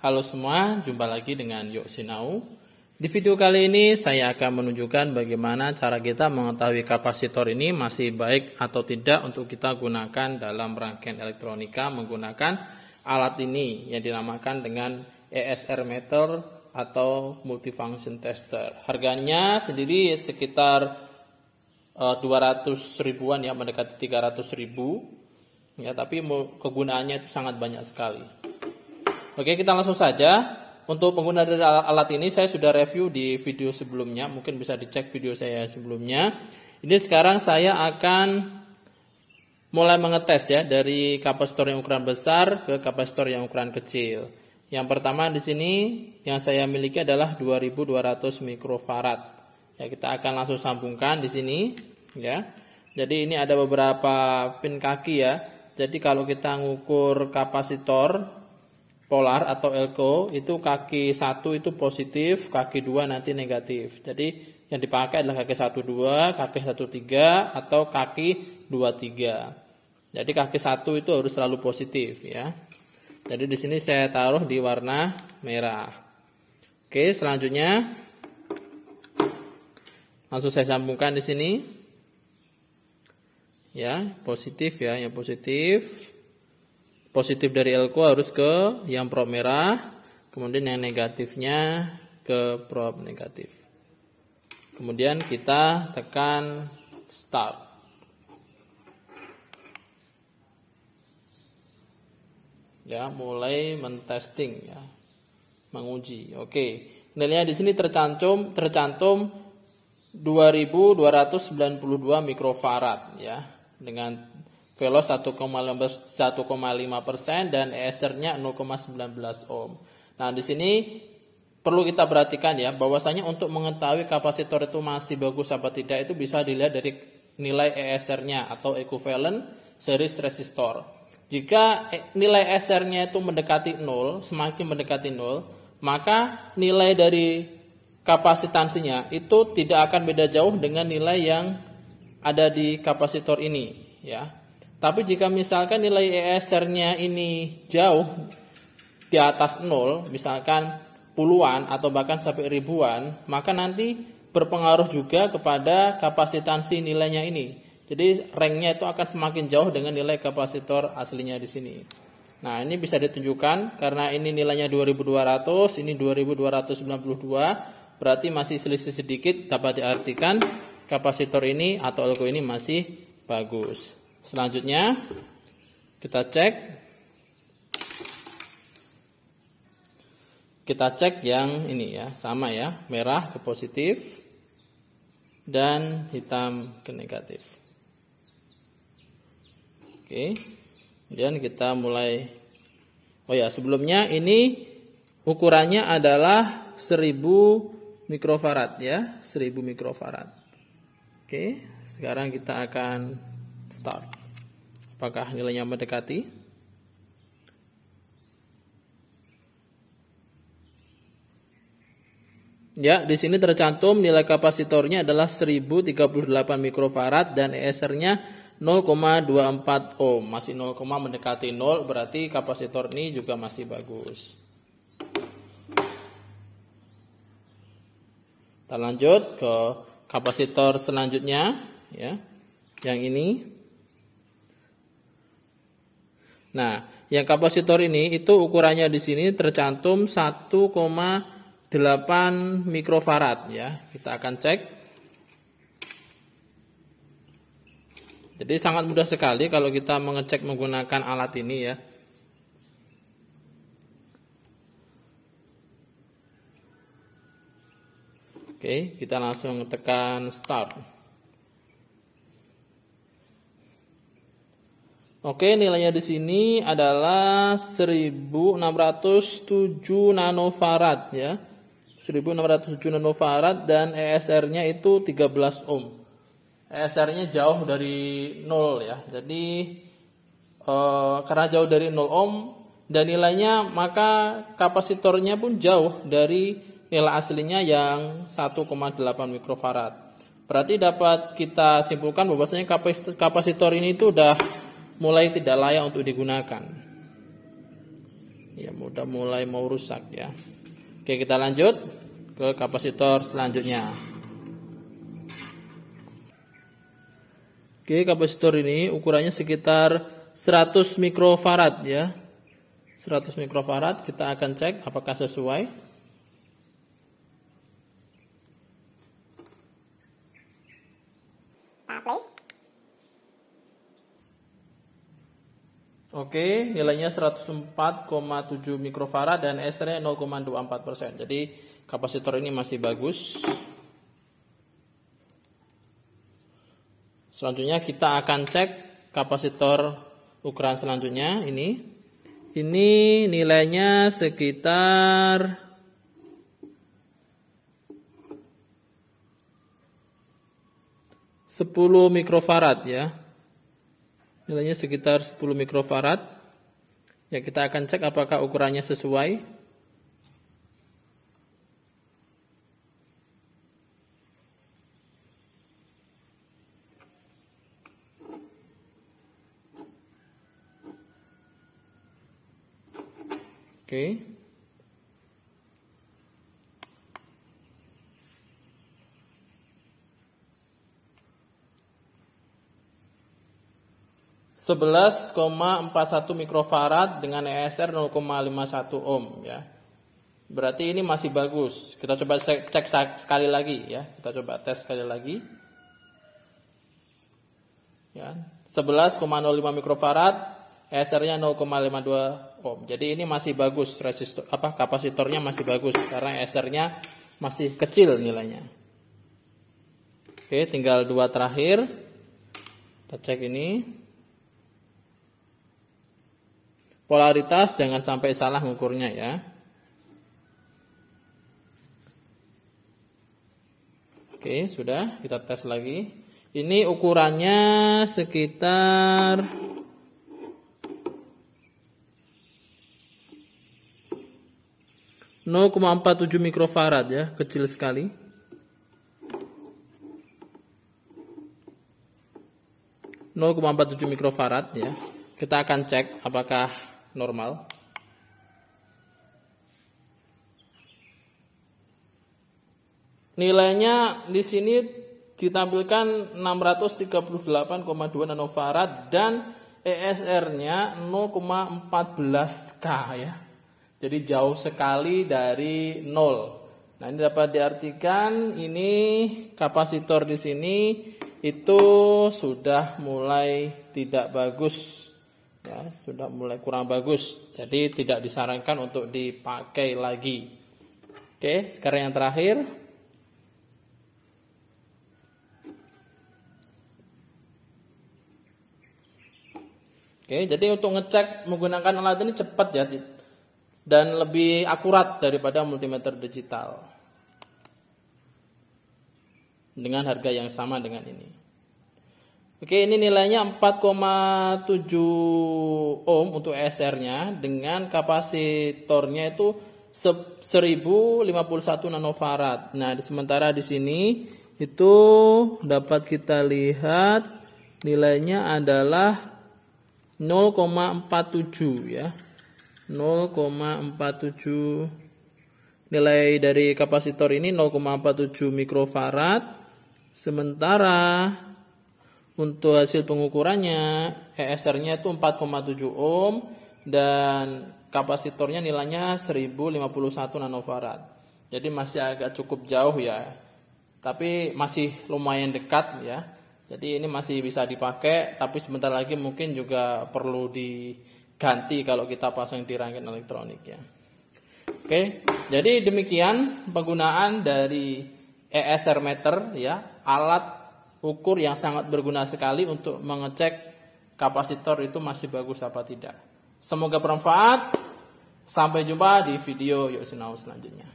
Halo semua, jumpa lagi dengan Yok Sinau. Di video kali ini saya akan menunjukkan bagaimana cara kita mengetahui kapasitor ini masih baik atau tidak untuk kita gunakan dalam rangkaian elektronika menggunakan alat ini yang dinamakan dengan ESR meter atau multifunction tester. Harganya sendiri sekitar 200 ribuan ya, mendekati 300 ribu ya, tapi kegunaannya itu sangat banyak sekali. Oke, kita langsung saja. Untuk pengguna dari alat ini saya sudah review di video sebelumnya, mungkin bisa dicek video saya sebelumnya. Ini sekarang saya akan mulai mengetes ya, dari kapasitor yang ukuran besar ke kapasitor yang ukuran kecil. Yang pertama di sini yang saya miliki adalah 2200 mikrofarad. Ya, kita akan langsung sambungkan di sini ya. Jadi ini ada beberapa pin kaki ya. Jadi kalau kita ngukur kapasitor polar atau elko, itu kaki 1 itu positif, kaki 2 nanti negatif. Jadi yang dipakai adalah kaki 1 2, kaki 1 3 atau kaki 2 3. Jadi kaki 1 itu harus selalu positif ya. Jadi di sini saya taruh di warna merah. Oke, selanjutnya langsung saya sambungkan di sini. Ya, positif ya, yang positif. Positif dari elko harus ke yang prob merah, kemudian yang negatifnya ke prob negatif. Kemudian kita tekan start. Ya, mulai mentesting ya, menguji. Oke, nilainya di sini tercantum 2292 mikrofarad ya, dengan velos 1,5% dan ESR-nya 0,19 ohm. Nah, di sini perlu kita perhatikan ya, bahwasanya untuk mengetahui kapasitor itu masih bagus apa tidak itu bisa dilihat dari nilai ESR-nya atau equivalent series resistor. Jika nilai ESR-nya itu mendekati 0, semakin mendekati 0, maka nilai dari kapasitansinya itu tidak akan beda jauh dengan nilai yang ada di kapasitor ini ya. Tapi jika misalkan nilai ESR-nya ini jauh di atas 0, misalkan puluhan atau bahkan sampai ribuan, maka nanti berpengaruh juga kepada kapasitansi nilainya ini. Jadi ranknya itu akan semakin jauh dengan nilai kapasitor aslinya di sini. Nah, ini bisa ditunjukkan karena ini nilainya 2200, ini 2292, berarti masih selisih sedikit, dapat diartikan kapasitor ini atau elko ini masih bagus. Selanjutnya kita cek yang ini ya, sama ya, merah ke positif dan hitam ke negatif. Oke, kemudian kita mulai. Oh ya, sebelumnya ini ukurannya adalah 1000 mikrofarad ya, 1000 mikrofarad. Oke, sekarang kita akan start. Apakah nilainya mendekati? Ya, di sini tercantum nilai kapasitornya adalah 1038 mikrofarad dan ESR-nya 0,24 ohm. Masih 0, mendekati 0, berarti kapasitor ini juga masih bagus. Kita lanjut ke kapasitor selanjutnya ya. Yang ini. Nah, yang kapasitor ini itu ukurannya di sini tercantum 1,8 mikrofarad ya. Kita akan cek. Jadi sangat mudah sekali kalau kita mengecek menggunakan alat ini ya. Oke, kita langsung tekan start. Oke, nilainya di sini adalah 1607 nanofarad ya. 1607 nanofarad dan ESR-nya itu 13 ohm. ESR-nya jauh dari 0 ya. Jadi karena jauh dari 0 ohm dan nilainya, maka kapasitornya pun jauh dari nilai aslinya yang 1,8 mikrofarad. Berarti dapat kita simpulkan bahwasanya kapasitor ini itu udah mulai tidak layak untuk digunakan. Ya, udah mulai mau rusak ya. Oke, kita lanjut ke kapasitor selanjutnya. Oke, kapasitor ini ukurannya sekitar 100 mikrofarad ya. 100 mikrofarad, kita akan cek apakah sesuai. Oke, nilainya 104,7 mikrofarad dan S-nya 0,24%. Jadi kapasitor ini masih bagus. Selanjutnya kita akan cek kapasitor ukuran selanjutnya ini. Ini nilainya sekitar 10 mikrofarad ya. Nilainya sekitar 10 mikrofarad. Ya, kita akan cek apakah ukurannya sesuai. Oke. Sebelas 11,41 mikrofarad dengan ESR 0,51 ohm ya. Berarti ini masih bagus. Kita coba cek sekali lagi ya. Kita coba tes sekali lagi. Ya, 11,05 mikrofarad, ESR-nya 0,52 ohm. Jadi ini masih bagus, kapasitornya masih bagus karena ESR-nya masih kecil nilainya. Oke, tinggal dua terakhir. Kita cek ini. Polaritas jangan sampai salah mengukurnya ya. Oke, sudah, kita tes lagi. Ini ukurannya sekitar 0,47 mikrofarad ya, kecil sekali. (0,47 mikrofarad ya. Kita akan cek apakah normal. Nilainya di sini ditampilkan 638,2 nanofarad dan ESR-nya 0,14 K ya. Jadi jauh sekali dari 0. Nah, ini dapat diartikan ini kapasitor di sini itu sudah mulai tidak bagus. Ya, sudah mulai kurang bagus. Jadi tidak disarankan untuk dipakai lagi. Oke, sekarang yang terakhir. Oke, jadi untuk ngecek menggunakan alat ini cepat ya dan lebih akurat daripada multimeter digital. Dengan harga yang sama dengan ini. Oke, ini nilainya 4,7 ohm untuk ESR-nya dengan kapasitornya itu 1051 nanofarad. Nah, sementara di sini itu dapat kita lihat nilainya adalah 0,47 ya. 0,47 nilai dari kapasitor ini 0,47 mikrofarad. Sementara untuk hasil pengukurannya ESR-nya itu 4,7 ohm dan kapasitornya nilainya 1051 nanofarad. Jadi masih agak cukup jauh ya. Tapi masih lumayan dekat ya. Jadi ini masih bisa dipakai, tapi sebentar lagi mungkin juga perlu diganti kalau kita pasang di rangkaian elektronik ya. Oke, jadi demikian penggunaan dari ESR meter ya, alat ukur yang sangat berguna sekali untuk mengecek kapasitor itu masih bagus apa tidak. Semoga bermanfaat. Sampai jumpa di video Yuk Sinau selanjutnya.